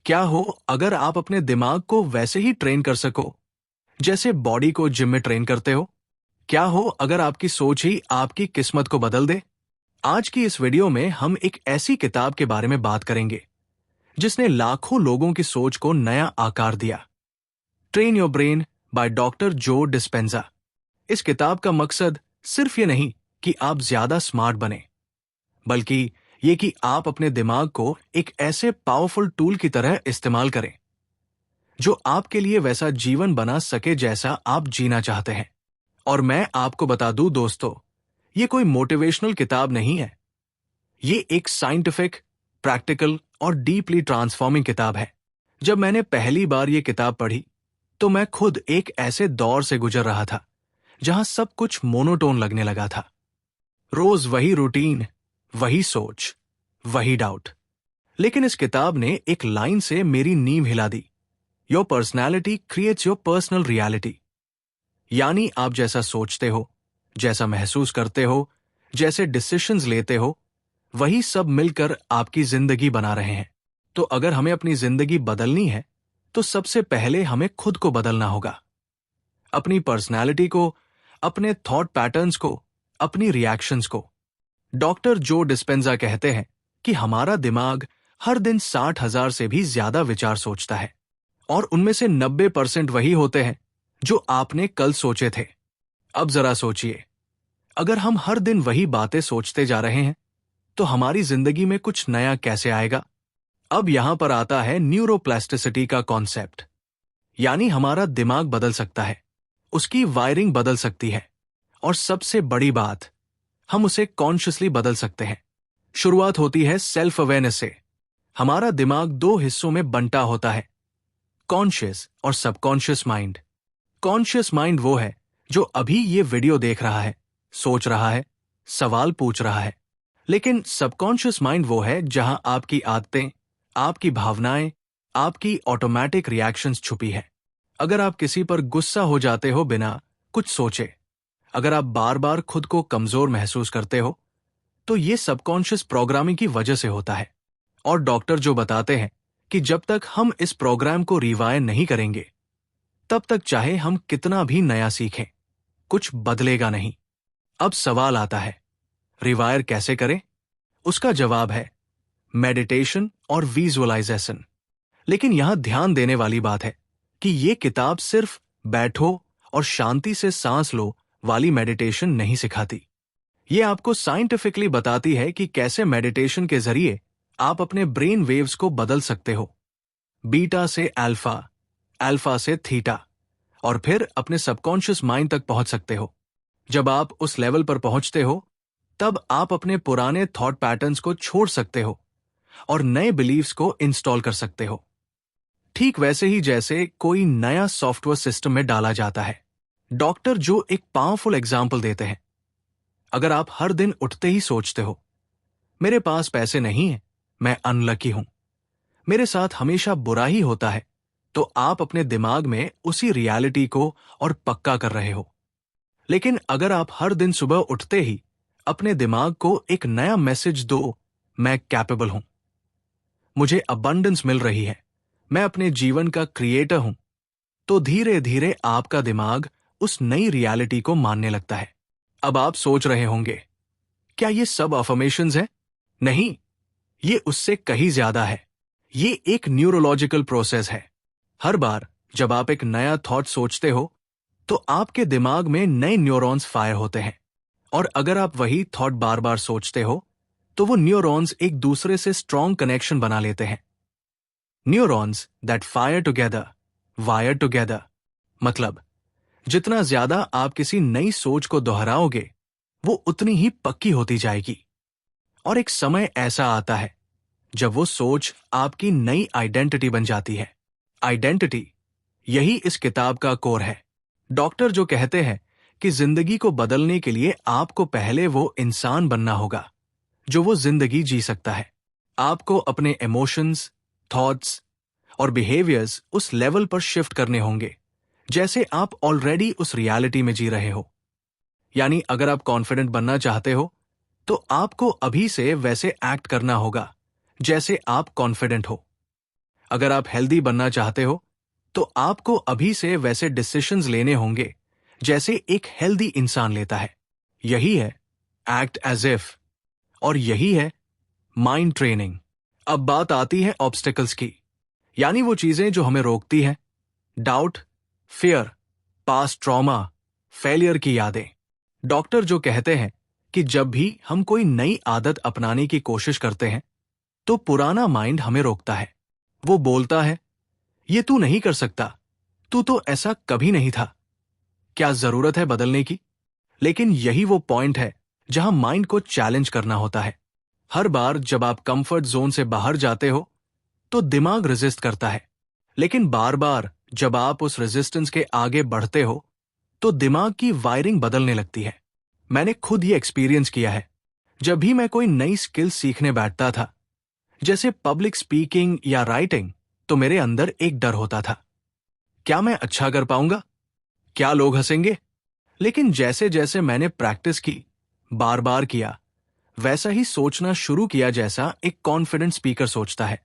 क्या हो अगर आप अपने दिमाग को वैसे ही ट्रेन कर सको जैसे बॉडी को जिम में ट्रेन करते हो? क्या हो अगर आपकी सोच ही आपकी किस्मत को बदल दे? आज की इस वीडियो में हम एक ऐसी किताब के बारे में बात करेंगे जिसने लाखों लोगों की सोच को नया आकार दिया। Train your brain by doctor जो डिस्पेंजा। इस किताब का मकसद सिर्फ ये नहीं कि आप ज्यादा स्मार्ट बने, बल्कि ये कि आप अपने दिमाग को एक ऐसे पावरफुल टूल की तरह इस्तेमाल करें जो आपके लिए वैसा जीवन बना सके जैसा आप जीना चाहते हैं। और मैं आपको बता दूं दोस्तों, ये कोई मोटिवेशनल किताब नहीं है। ये एक साइंटिफिक, प्रैक्टिकल और डीपली ट्रांसफॉर्मिंग किताब है। जब मैंने पहली बार ये किताब पढ़ी तो मैं खुद एक ऐसे दौर से गुजर रहा था जहां सब कुछ मोनोटोन लगने लगा था। रोज वही रूटीन, वही सोच, वही डाउट। लेकिन इस किताब ने एक लाइन से मेरी नींव हिला दी। Your personality creates your personal reality. यानी आप जैसा सोचते हो, जैसा महसूस करते हो, जैसे डिसीजंस लेते हो, वही सब मिलकर आपकी जिंदगी बना रहे हैं। तो अगर हमें अपनी जिंदगी बदलनी है तो सबसे पहले हमें खुद को बदलना होगा। अपनी पर्सनैलिटी को, अपने थॉट पैटर्न्स को, अपनी रिएक्शंस को। डॉक्टर जो डिस्पेंजा कहते हैं कि हमारा दिमाग हर दिन 60,000 से भी ज्यादा विचार सोचता है और उनमें से 90% वही होते हैं जो आपने कल सोचे थे। अब जरा सोचिए, अगर हम हर दिन वही बातें सोचते जा रहे हैं तो हमारी जिंदगी में कुछ नया कैसे आएगा? अब यहां पर आता है न्यूरोप्लास्टिसिटी का कॉन्सेप्ट। यानी हमारा दिमाग बदल सकता है, उसकी वायरिंग बदल सकती है, और सबसे बड़ी बात, हम उसे कॉन्शियसली बदल सकते हैं। शुरुआत होती है सेल्फ अवेयरनेस से। हमारा दिमाग दो हिस्सों में बंटा होता है, कॉन्शियस और सबकॉन्शियस माइंड। कॉन्शियस माइंड वो है जो अभी ये वीडियो देख रहा है, सोच रहा है, सवाल पूछ रहा है। लेकिन सबकॉन्शियस माइंड वो है जहां आपकी आदतें, आपकी भावनाएं, आपकी ऑटोमेटिक रिएक्शंस छुपी है। अगर आप किसी पर गुस्सा हो जाते हो बिना कुछ सोचे, अगर आप बार बार खुद को कमजोर महसूस करते हो, तो ये सबकॉन्शियस प्रोग्रामिंग की वजह से होता है। और डॉक्टर जो बताते हैं कि जब तक हम इस प्रोग्राम को रिवायर नहीं करेंगे, तब तक चाहे हम कितना भी नया सीखें, कुछ बदलेगा नहीं। अब सवाल आता है, रिवायर कैसे करें? उसका जवाब है मेडिटेशन और विजुअलाइजेशन। लेकिन यहां ध्यान देने वाली बात है कि यह किताब सिर्फ बैठो और शांति से सांस लो वाली मेडिटेशन नहीं सिखाती। यह आपको साइंटिफिकली बताती है कि कैसे मेडिटेशन के जरिए आप अपने ब्रेन वेव्स को बदल सकते हो, बीटा से अल्फा, अल्फा से थीटा, और फिर अपने सबकॉन्शियस माइंड तक पहुंच सकते हो। जब आप उस लेवल पर पहुंचते हो, तब आप अपने पुराने थॉट पैटर्न्स को छोड़ सकते हो और नए बिलीव्स को इंस्टॉल कर सकते हो। ठीक वैसे ही जैसे कोई नया सॉफ्टवेयर सिस्टम में डाला जाता है। डॉक्टर जो एक पावरफुल एग्जाम्पल देते हैं। अगर आप हर दिन उठते ही सोचते हो, मेरे पास पैसे नहीं है, मैं अनलकी हूं, मेरे साथ हमेशा बुरा ही होता है, तो आप अपने दिमाग में उसी रियलिटी को और पक्का कर रहे हो। लेकिन अगर आप हर दिन सुबह उठते ही अपने दिमाग को एक नया मैसेज दो, मैं कैपेबल हूं, मुझे अबंडेंस मिल रही है, मैं अपने जीवन का क्रिएटर हूं, तो धीरे धीरे आपका दिमाग उस नई रियलिटी को मानने लगता है। अब आप सोच रहे होंगे, क्या ये सब अफर्मेशंस हैं? नहीं, ये उससे कहीं ज्यादा है। ये एक न्यूरोलॉजिकल प्रोसेस है। हर बार जब आप एक नया थॉट सोचते हो, तो आपके दिमाग में नए न्यूरॉन्स फायर होते हैं, और अगर आप वही थॉट बार बार सोचते हो, तो वो न्यूरॉन्स एक दूसरे से स्ट्रॉन्ग कनेक्शन बना लेते हैं। Neurons that fire together wire together. मतलब जितना ज्यादा आप किसी नई सोच को दोहराओगे, वो उतनी ही पक्की होती जाएगी। और एक समय ऐसा आता है जब वो सोच आपकी नई आइडेंटिटी बन जाती है। आइडेंटिटी, यही इस किताब का कोर है। डॉक्टर जो कहते हैं कि जिंदगी को बदलने के लिए आपको पहले वो इंसान बनना होगा जो वो जिंदगी जी सकता है। आपको अपने इमोशंस, थॉट्स और बिहेवियर्स उस लेवल पर शिफ्ट करने होंगे जैसे आप ऑलरेडी उस रियलिटी में जी रहे हो। यानी अगर आप कॉन्फिडेंट बनना चाहते हो, तो आपको अभी से वैसे एक्ट करना होगा जैसे आप कॉन्फिडेंट हो। अगर आप हेल्दी बनना चाहते हो तो आपको अभी से वैसे डिसीजंस लेने होंगे जैसे एक हेल्दी इंसान लेता है। यही है एक्ट एज इफ, और यही है माइंड ट्रेनिंग। अब बात आती है ऑब्स्टेकल्स की, यानी वो चीजें जो हमें रोकती हैं। Doubt, fear, past trauma, failure की यादें। डॉक्टर जो कहते हैं कि जब भी हम कोई नई आदत अपनाने की कोशिश करते हैं तो पुराना माइंड हमें रोकता है। वो बोलता है, ये तू नहीं कर सकता, तू तो ऐसा कभी नहीं था, क्या जरूरत है बदलने की। लेकिन यही वो पॉइंट है जहां माइंड को चैलेंज करना होता है। हर बार जब आप कंफर्ट जोन से बाहर जाते हो तो दिमाग रेजिस्ट करता है, लेकिन बार बार जब आप उस रेजिस्टेंस के आगे बढ़ते हो तो दिमाग की वायरिंग बदलने लगती है। मैंने खुद ये एक्सपीरियंस किया है। जब भी मैं कोई नई स्किल सीखने बैठता था, जैसे पब्लिक स्पीकिंग या राइटिंग, तो मेरे अंदर एक डर होता था, क्या मैं अच्छा कर पाऊंगा, क्या लोग हंसेंगे। लेकिन जैसे जैसे मैंने प्रैक्टिस की, बार बार किया, वैसा ही सोचना शुरू किया जैसा एक कॉन्फिडेंट स्पीकर सोचता है,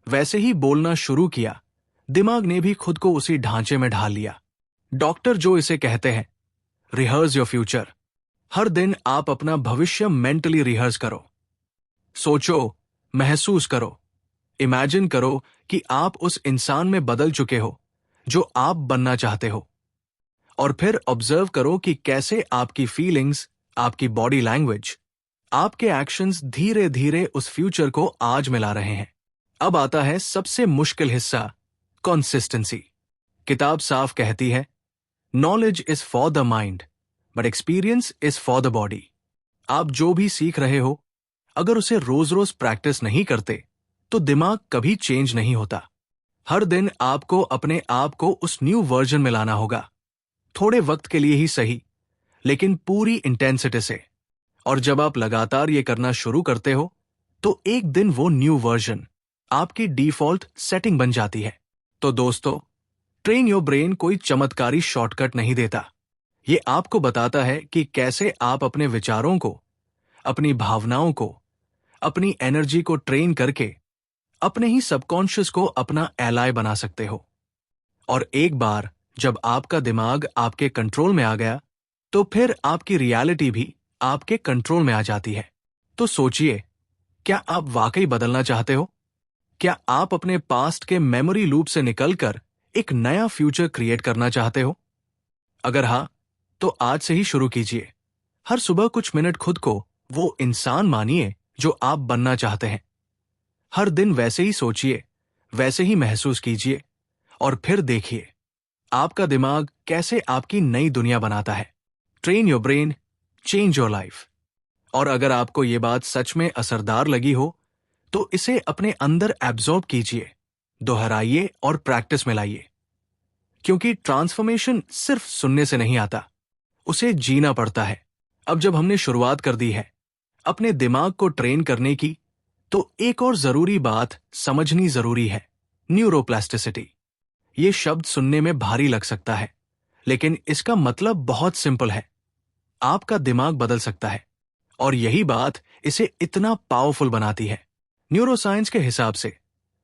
वैसे ही बोलना शुरू किया, दिमाग ने भी खुद को उसी ढांचे में ढाल लिया। डॉक्टर जो इसे कहते हैं रिहर्स योर फ्यूचर। हर दिन आप अपना भविष्य मेंटली रिहर्स करो। सोचो, महसूस करो, इमेजिन करो कि आप उस इंसान में बदल चुके हो जो आप बनना चाहते हो, और फिर ऑब्जर्व करो कि कैसे आपकी फीलिंग्स, आपकी बॉडी लैंग्वेज, आपके एक्शंस धीरे धीरे उस फ्यूचर को आज मिला रहे हैं। अब आता है सबसे मुश्किल हिस्सा, कंसिस्टेंसी। किताब साफ कहती है, knowledge is for the mind but experience is for the body. आप जो भी सीख रहे हो, अगर उसे रोज रोज प्रैक्टिस नहीं करते तो दिमाग कभी चेंज नहीं होता। हर दिन आपको अपने आप को उस न्यू वर्जन में लाना होगा, थोड़े वक्त के लिए ही सही, लेकिन पूरी इंटेंसिटी से। और जब आप लगातार ये करना शुरू करते हो तो एक दिन वो न्यू वर्जन आपकी डिफॉल्ट सेटिंग बन जाती है। तो दोस्तों, ट्रेन योर ब्रेन कोई चमत्कारी शॉर्टकट नहीं देता। ये आपको बताता है कि कैसे आप अपने विचारों को, अपनी भावनाओं को, अपनी एनर्जी को ट्रेन करके अपने ही सबकॉन्शियस को अपना एलाय बना सकते हो। और एक बार जब आपका दिमाग आपके कंट्रोल में आ गया तो फिर आपकी रियलिटी भी आपके कंट्रोल में आ जाती है। तो सोचिए, क्या आप वाकई बदलना चाहते हो? क्या आप अपने पास्ट के मेमोरी लूप से निकलकर एक नया फ्यूचर क्रिएट करना चाहते हो? अगर हाँ, तो आज से ही शुरू कीजिए। हर सुबह कुछ मिनट खुद को वो इंसान मानिए जो आप बनना चाहते हैं। हर दिन वैसे ही सोचिए, वैसे ही महसूस कीजिए, और फिर देखिए आपका दिमाग कैसे आपकी नई दुनिया बनाता है। Train your brain, change your life. और अगर आपको ये बात सच में असरदार लगी हो तो इसे अपने अंदर एब्जॉर्ब कीजिए, दोहराइए और प्रैक्टिस में लाइए। क्योंकि ट्रांसफॉर्मेशन सिर्फ सुनने से नहीं आता, उसे जीना पड़ता है। अब जब हमने शुरुआत कर दी है अपने दिमाग को ट्रेन करने की, तो एक और जरूरी बात समझनी जरूरी है, न्यूरोप्लास्टिसिटी। ये शब्द सुनने में भारी लग सकता है, लेकिन इसका मतलब बहुत सिंपल है, आपका दिमाग बदल सकता है। और यही बात इसे इतना पावरफुल बनाती है। न्यूरोसाइंस के हिसाब से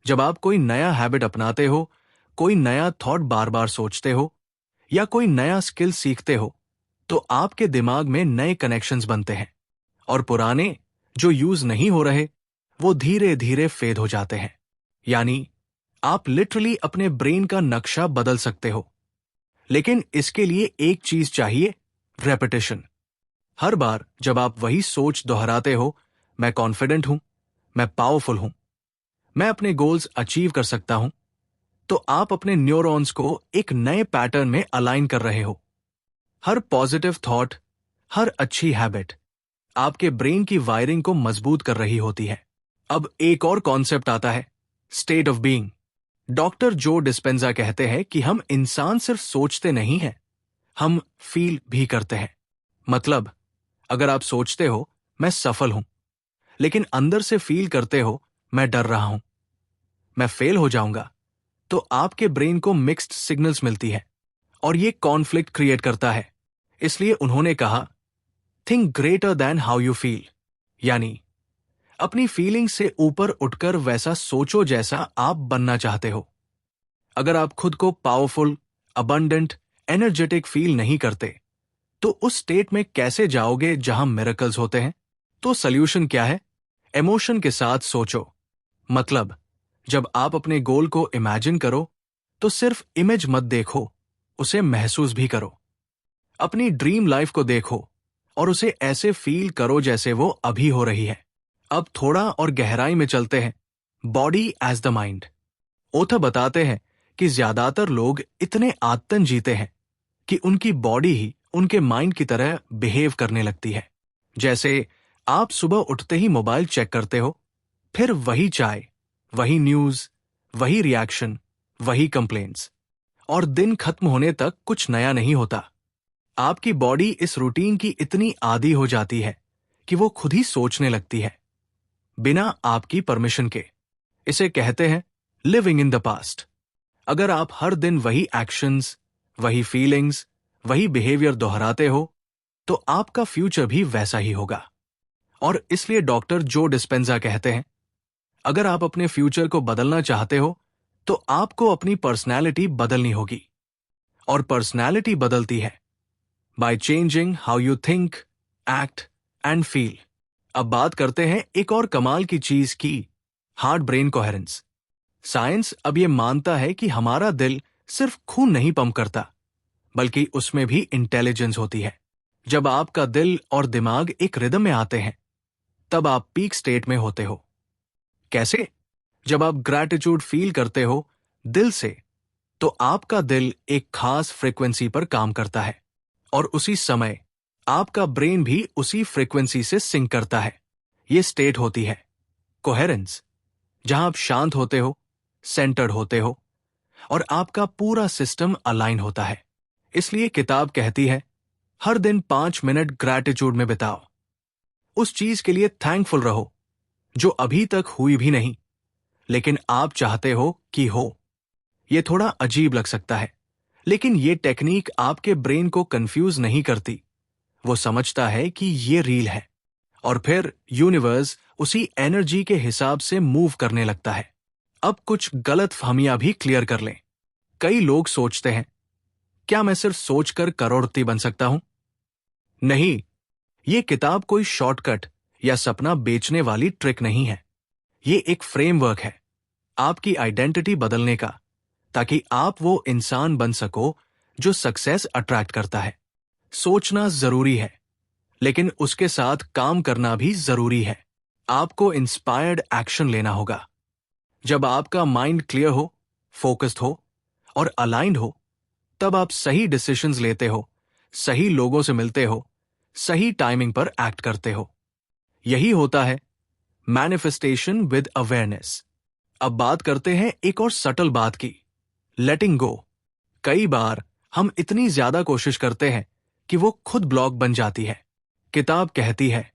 जब आप कोई नया हैबिट अपनाते हो, कोई नया थॉट बार बार सोचते हो, या कोई नया स्किल सीखते हो, तो आपके दिमाग में नए कनेक्शंस बनते हैं, और पुराने जो यूज नहीं हो रहे वो धीरे धीरे फेड हो जाते हैं। यानी आप लिटरली अपने ब्रेन का नक्शा बदल सकते हो। लेकिन इसके लिए एक चीज चाहिए, रेपिटेशन। हर बार जब आप वही सोच दोहराते हो, मैं कॉन्फिडेंट हूं, मैं पावरफुल हूं, मैं अपने गोल्स अचीव कर सकता हूं, तो आप अपने न्यूरॉन्स को एक नए पैटर्न में अलाइन कर रहे हो। हर पॉजिटिव थॉट, हर अच्छी हैबिट आपके ब्रेन की वायरिंग को मजबूत कर रही होती है। अब एक और कॉन्सेप्ट आता है, स्टेट ऑफ बीइंग। डॉक्टर जो डिस्पेंजा कहते हैं कि हम इंसान सिर्फ सोचते नहीं हैं, हम फील भी करते हैं। मतलब, अगर आप सोचते हो मैं सफल हूं, लेकिन अंदर से फील करते हो मैं डर रहा हूं, मैं फेल हो जाऊंगा, तो आपके ब्रेन को मिक्स्ड सिग्नल्स मिलती है, और ये कॉन्फ्लिक्ट क्रिएट करता है। इसलिए उन्होंने कहा, think greater than how you feel. यानी अपनी फीलिंग से ऊपर उठकर वैसा सोचो जैसा आप बनना चाहते हो। अगर आप खुद को पावरफुल, अबंडेंट, एनर्जेटिक फील नहीं करते, तो उस स्टेट में कैसे जाओगे जहां मिरेकल्स होते हैं? तो सॉल्यूशन क्या है? इमोशन के साथ सोचो। मतलब, जब आप अपने गोल को इमेजिन करो, तो सिर्फ इमेज मत देखो, उसे महसूस भी करो। अपनी ड्रीम लाइफ को देखो और उसे ऐसे फील करो जैसे वो अभी हो रही है। अब थोड़ा और गहराई में चलते हैं। Body age the mind. ओथा बताते हैं कि ज्यादातर लोग इतने आदतन जीते हैं कि उनकी बॉडी ही उनके माइंड की तरह बिहेव करने लगती है। जैसे आप सुबह उठते ही मोबाइल चेक करते हो, फिर वही चाय, वही न्यूज, वही रिएक्शन, वही कंप्लेंट्स, और दिन खत्म होने तक कुछ नया नहीं होता। आपकी बॉडी इस रूटीन की इतनी आदी हो जाती है कि वो खुद ही सोचने लगती है, बिना आपकी परमिशन के। इसे कहते हैं लिविंग इन द पास्ट। अगर आप हर दिन वही एक्शंस, वही फीलिंग्स, वही बिहेवियर दोहराते हो, तो आपका फ्यूचर भी वैसा ही होगा। और इसलिए डॉक्टर जो डिस्पेंजा कहते हैं, अगर आप अपने फ्यूचर को बदलना चाहते हो, तो आपको अपनी पर्सनैलिटी बदलनी होगी। और पर्सनैलिटी बदलती है by changing how you think, act and feel. अब बात करते हैं एक और कमाल की चीज की, हार्ट ब्रेन कोहेरेंस। साइंस अब ये मानता है कि हमारा दिल सिर्फ खून नहीं पंप करता, बल्कि उसमें भी इंटेलिजेंस होती है। जब आपका दिल और दिमाग एक रिदम में आते हैं, तब आप पीक स्टेट में होते हो। कैसे? जब आप ग्रैटिट्यूड फील करते हो दिल से, तो आपका दिल एक खास फ्रीक्वेंसी पर काम करता है, और उसी समय आपका ब्रेन भी उसी फ्रीक्वेंसी से सिंक करता है। ये स्टेट होती है कोहेरेंस, जहां आप शांत होते हो, सेंटर्ड होते हो, और आपका पूरा सिस्टम अलाइन होता है। इसलिए किताब कहती है, हर दिन 5 मिनट ग्रैटिट्यूड में बिताओ। उस चीज के लिए थैंकफुल रहो जो अभी तक हुई भी नहीं, लेकिन आप चाहते हो कि हो। यह थोड़ा अजीब लग सकता है, लेकिन यह टेक्निक आपके ब्रेन को कंफ्यूज नहीं करती। वो समझता है कि ये रील है, और फिर यूनिवर्स उसी एनर्जी के हिसाब से मूव करने लगता है। अब कुछ गलत फहमियां भी क्लियर कर लें। कई लोग सोचते हैं, क्या मैं सिर्फ सोचकर करोड़पति बन सकता हूं? नहीं, ये किताब कोई शॉर्टकट या सपना बेचने वाली ट्रिक नहीं है। ये एक फ्रेमवर्क है आपकी आइडेंटिटी बदलने का, ताकि आप वो इंसान बन सको जो सक्सेस अट्रैक्ट करता है। सोचना जरूरी है, लेकिन उसके साथ काम करना भी जरूरी है। आपको इंस्पायर्ड एक्शन लेना होगा। जब आपका माइंड क्लियर हो, फोकस्ड हो और अलाइंड हो, तब आप सही डिसीजंस लेते हो, सही लोगों से मिलते हो, सही टाइमिंग पर एक्ट करते हो। यही होता है मैनिफेस्टेशन विद अवेयरनेस। अब बात करते हैं एक और सटल बात की, लेटिंग गो। कई बार हम इतनी ज्यादा कोशिश करते हैं कि वो खुद ब्लॉक बन जाती है। किताब कहती है,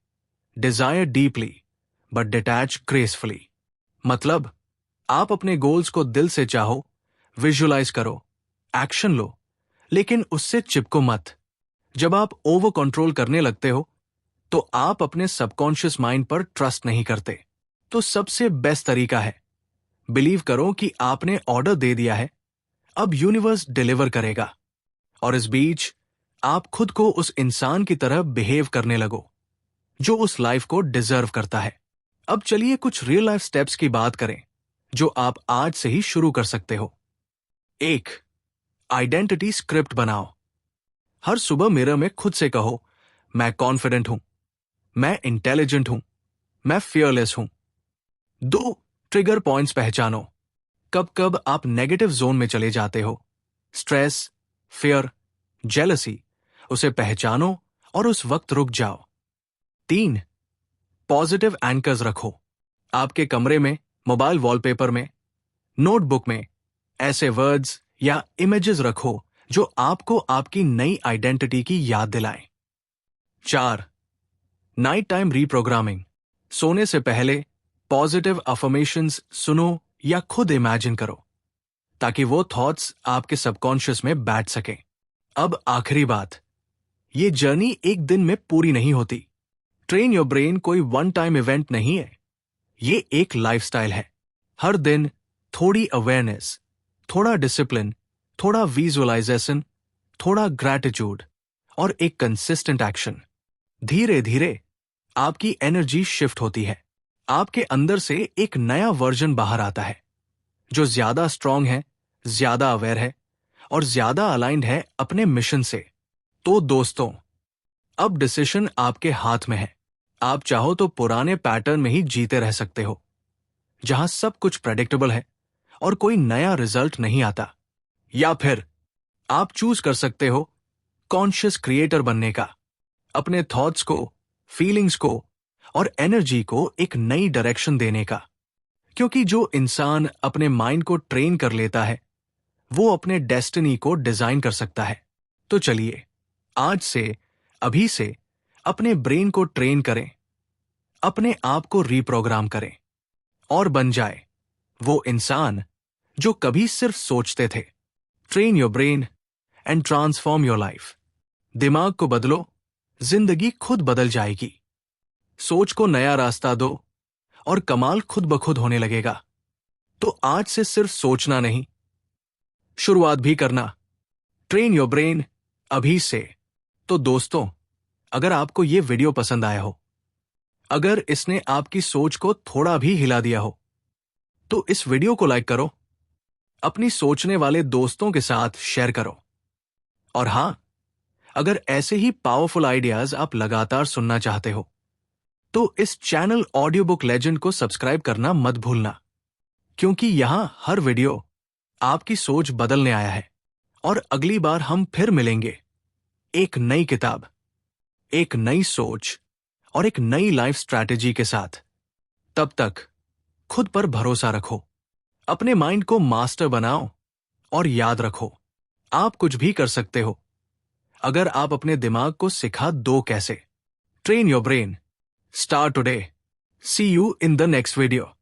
desire deeply but detach gracefully. मतलब, आप अपने गोल्स को दिल से चाहो, विजुअलाइज करो, एक्शन लो, लेकिन उससे चिपको मत। जब आप ओवर कंट्रोल करने लगते हो, तो आप अपने सबकॉन्शियस माइंड पर ट्रस्ट नहीं करते। तो सबसे बेस्ट तरीका है, बिलीव करो कि आपने ऑर्डर दे दिया है, अब यूनिवर्स डिलीवर करेगा। और इस बीच आप खुद को उस इंसान की तरह बिहेव करने लगो जो उस लाइफ को डिजर्व करता है। अब चलिए कुछ रियल लाइफ स्टेप्स की बात करें जो आप आज से ही शुरू कर सकते हो। 1. आइडेंटिटी स्क्रिप्ट बनाओ। हर सुबह मिरर में खुद से कहो, मैं कॉन्फिडेंट हूं, मैं इंटेलिजेंट हूं, मैं फियरलेस हूं। 2. ट्रिगर पॉइंट्स पहचानो। कब कब आप नेगेटिव जोन में चले जाते हो, स्ट्रेस, फियर, जेलसी, उसे पहचानो और उस वक्त रुक जाओ। 3. पॉजिटिव एंकर्स रखो। आपके कमरे में, मोबाइल वॉलपेपर में, नोटबुक में ऐसे वर्ड्स या इमेजेस रखो जो आपको आपकी नई आइडेंटिटी की याद दिलाएं। 4. Night time reprogramming. सोने से पहले पॉजिटिव अफर्मेशंस सुनो या खुद इमेजिन करो, ताकि वो थॉट्स आपके सबकॉन्शियस में बैठ सकें। अब आखिरी बात, ये जर्नी एक दिन में पूरी नहीं होती। ट्रेन योर ब्रेन कोई वन टाइम इवेंट नहीं है, ये एक लाइफस्टाइल है। हर दिन थोड़ी अवेयरनेस, थोड़ा डिसिप्लिन, थोड़ा विजुअलाइजेशन, थोड़ा ग्रैटिट्यूड और एक कंसिस्टेंट एक्शन। धीरे धीरे आपकी एनर्जी शिफ्ट होती है। आपके अंदर से एक नया वर्जन बाहर आता है जो ज्यादा स्ट्रांग है, ज्यादा अवेयर है और ज्यादा अलाइंड है अपने मिशन से। तो दोस्तों, अब डिसीजन आपके हाथ में है। आप चाहो तो पुराने पैटर्न में ही जीते रह सकते हो, जहां सब कुछ प्रेडिक्टेबल है और कोई नया रिजल्ट नहीं आता, या फिर आप चूज कर सकते हो कॉन्शियस क्रिएटर बनने का, अपने थॉट्स को, फीलिंग्स को और एनर्जी को एक नई डायरेक्शन देने का। क्योंकि जो इंसान अपने माइंड को ट्रेन कर लेता है, वो अपने डेस्टिनी को डिजाइन कर सकता है। तो चलिए, आज से, अभी से अपने ब्रेन को ट्रेन करें, अपने आप को रीप्रोग्राम करें और बन जाए वो इंसान जो कभी सिर्फ सोचते थे। Train your brain and transform your life. दिमाग को बदलो, जिंदगी खुद बदल जाएगी। सोच को नया रास्ता दो और कमाल खुद ब खुद होने लगेगा। तो आज से सिर्फ सोचना नहीं, शुरुआत भी करना। ट्रेन योर ब्रेन अभी से। तो दोस्तों, अगर आपको यह वीडियो पसंद आया हो, अगर इसने आपकी सोच को थोड़ा भी हिला दिया हो, तो इस वीडियो को लाइक करो, अपनी सोचने वाले दोस्तों के साथ शेयर करो। और हां, अगर ऐसे ही पावरफुल आइडियाज आप लगातार सुनना चाहते हो, तो इस चैनल ऑडियो बुक लेजेंड को सब्सक्राइब करना मत भूलना, क्योंकि यहां हर वीडियो आपकी सोच बदलने आया है। और अगली बार हम फिर मिलेंगे एक नई किताब, एक नई सोच और एक नई लाइफ स्ट्रैटेजी के साथ। तब तक खुद पर भरोसा रखो, अपने माइंड को मास्टर बनाओ और याद रखो, आप कुछ भी कर सकते हो अगर आप अपने दिमाग को सिखा दो कैसे। Train your brain, start today. See you in the next video.